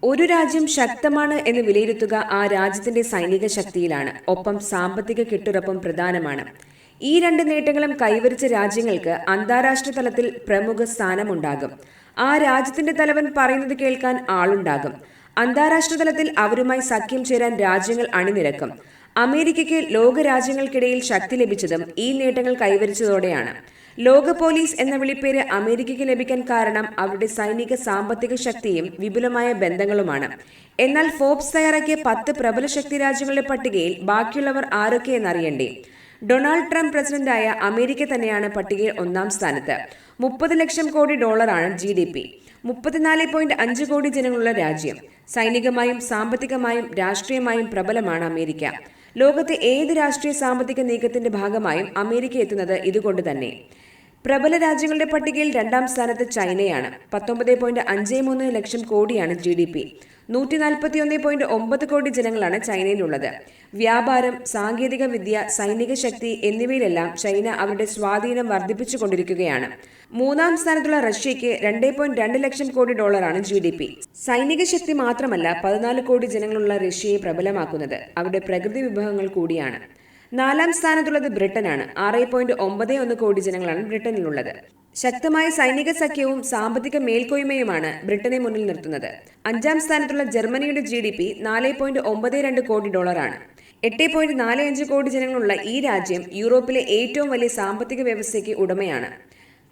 ഒരു രാജ്യം ശക്തമാണ് എന്ന് വിലയിരുത്തുക ആ രാജ്യത്തിന്റെ സൈനിക ശക്തിയിലാണ്. ഒപ്പം സാമ്പത്തിക കെട്ടുറപ്പും പ്രധാനമാണ്. ഈ രണ്ട് നേട്ടങ്ങളും കൈവരിച്ച രാജ്യങ്ങൾക്ക് അന്താരാഷ്ട്ര തലത്തിൽ പ്രമുഖ സ്ഥാനമുണ്ടാകും. ആ രാജ്യത്തിന്റെ തലവൻ പറയുന്നത് കേൾക്കാൻ ആളുണ്ടാകും. അന്താരാഷ്ട്ര തലത്തിൽ അവരുമായി സഖ്യം ചേരാൻ രാജ്യങ്ങൾ അണിനിരക്കും. അമേരിക്കയ്ക്ക് ലോകരാജ്യങ്ങൾക്കിടയിൽ ശക്തി ലഭിച്ചതും ഈ നേട്ടങ്ങൾ കൈവരിച്ചതോടെയാണ്. ലോക പോലീസ് എന്ന വിളിപ്പേര് അമേരിക്കയ്ക്ക് ലഭിക്കാൻ കാരണം അവരുടെ സൈനിക സാമ്പത്തിക ശക്തിയും വിപുലമായ ബന്ധങ്ങളുമാണ്. എന്നാൽ ഫോബ്സ് തയ്യാറാക്കിയ 10 പ്രബല ശക്തി രാജ്യങ്ങളുടെ പട്ടികയിൽ ബാക്കിയുള്ളവർ ആരൊക്കെയെന്നറിയണ്ടേ? ഡൊണാൾഡ് ട്രംപ് പ്രസിഡന്റായ അമേരിക്ക തന്നെയാണ് പട്ടികയിൽ 1-ാം സ്ഥാനത്ത്. 30 ലക്ഷം കോടി ഡോളറാണ് GDP. 34.5 കോടി ജനങ്ങളുള്ള രാജ്യം. സൈനികമായും സാമ്പത്തികമായും രാഷ്ട്രീയമായും പ്രബലമാണ് അമേരിക്ക. ലോകത്തെ ഏത് രാഷ്ട്രീയ സാമ്പത്തിക നീക്കത്തിന്റെ ഭാഗമായും അമേരിക്ക എത്തുന്നത് ഇതുകൊണ്ട് തന്നെ. പ്രബല രാജ്യങ്ങളുടെ പട്ടികയിൽ 2-ാം സ്ഥാനത്ത് ചൈനയാണ്. 19.53 ലക്ഷം കോടിയാണ് GDP. 141.9 കോടി ജനങ്ങളാണ് ചൈനയിലുള്ളത്. വ്യാപാരം, സാങ്കേതിക വിദ്യ, സൈനിക ശക്തി എന്നിവയിലെല്ലാം ചൈന അവരുടെ സ്വാധീനം വർദ്ധിപ്പിച്ചുകൊണ്ടിരിക്കുകയാണ്. 3-ാം സ്ഥാനത്തുള്ള റഷ്യയ്ക്ക് 2.2 ലക്ഷം കോടി ഡോളറാണ് GDP. സൈനിക ശക്തി മാത്രമല്ല 14 കോടി ജനങ്ങളുള്ള റഷ്യയെ പ്രബലമാക്കുന്നത് അവരുടെ പ്രകൃതി വിഭവങ്ങൾ കൂടിയാണ്. 4-ാം സ്ഥാനത്തുള്ളത് ബ്രിട്ടനാണ്. 6.91 കോടി ജനങ്ങളാണ് ബ്രിട്ടനിലുള്ളത്. ശക്തമായ സൈനിക സഖ്യവും സാമ്പത്തിക മേൽക്കോയ്മയുമാണ് ബ്രിട്ടനെ മുന്നിൽ നിർത്തുന്നത്. 5-ാം സ്ഥാനത്തുള്ള ജർമ്മനിയുടെ GDP 4.92 കോടി ഡോളറാണ്. 8.45 കോടി ജനങ്ങളുള്ള ഈ രാജ്യം യൂറോപ്പിലെ ഏറ്റവും വലിയ സാമ്പത്തിക വ്യവസ്ഥയ്ക്ക് ഉടമയാണ്.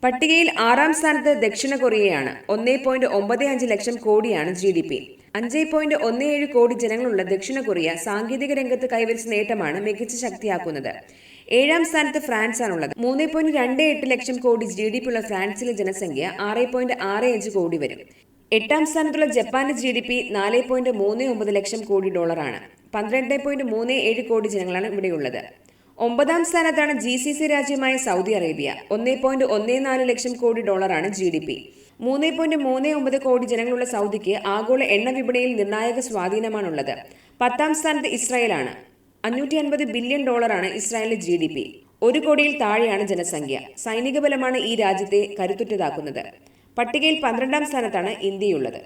പട്ടികയിൽ 6-ാം സ്ഥാനത്ത് ദക്ഷിണ കൊറിയയാണ്. 1.95 ലക്ഷം കോടിയാണ് GDP. 5.17 കോടി ജനങ്ങളുള്ള ദക്ഷിണ കൊറിയ സാങ്കേതിക രംഗത്ത് കൈവരിച്ച നേട്ടമാണ് മികച്ച ശക്തിയാക്കുന്നത്. 7-ാം സ്ഥാനത്ത് ഫ്രാൻസ് ആണുള്ളത്. 3.28 ലക്ഷം കോടി GDP ഉള്ള ഫ്രാൻസിലെ ജനസംഖ്യ 6.65 കോടി വരും. 8-ാം സ്ഥാനത്തുള്ള ജപ്പാന്റെ GDP 4.39 ലക്ഷം കോടി ഡോളറാണ്. 12.37 കോടി ജനങ്ങളാണ് ഇവിടെയുള്ളത്. 9-ാം സ്ഥാനത്താണ് GCC രാജ്യമായ സൗദി അറേബ്യ. 1.14 ലക്ഷം കോടി ഡോളറാണ് GDP. 3.39 കോടി ജനങ്ങളുള്ള സൗദിക്ക് ആഗോള എണ്ണ വിപണിയിൽ നിർണായക സ്വാധീനമാണുള്ളത്. 10-ാം സ്ഥാനത്ത് ഇസ്രായേലാണ്. 550 ബില്യൺ ഡോളറാണ് ഇസ്രായേലിന്റെ GDP. 1 കോടിയിൽ താഴെയാണ് ജനസംഖ്യ. സൈനിക ബലമാണ് ഈ രാജ്യത്തെ കരുത്തുറ്റതാക്കുന്നത്. പട്ടികയിൽ 12-ാം സ്ഥാനത്താണ് ഇന്ത്യയുള്ളത്.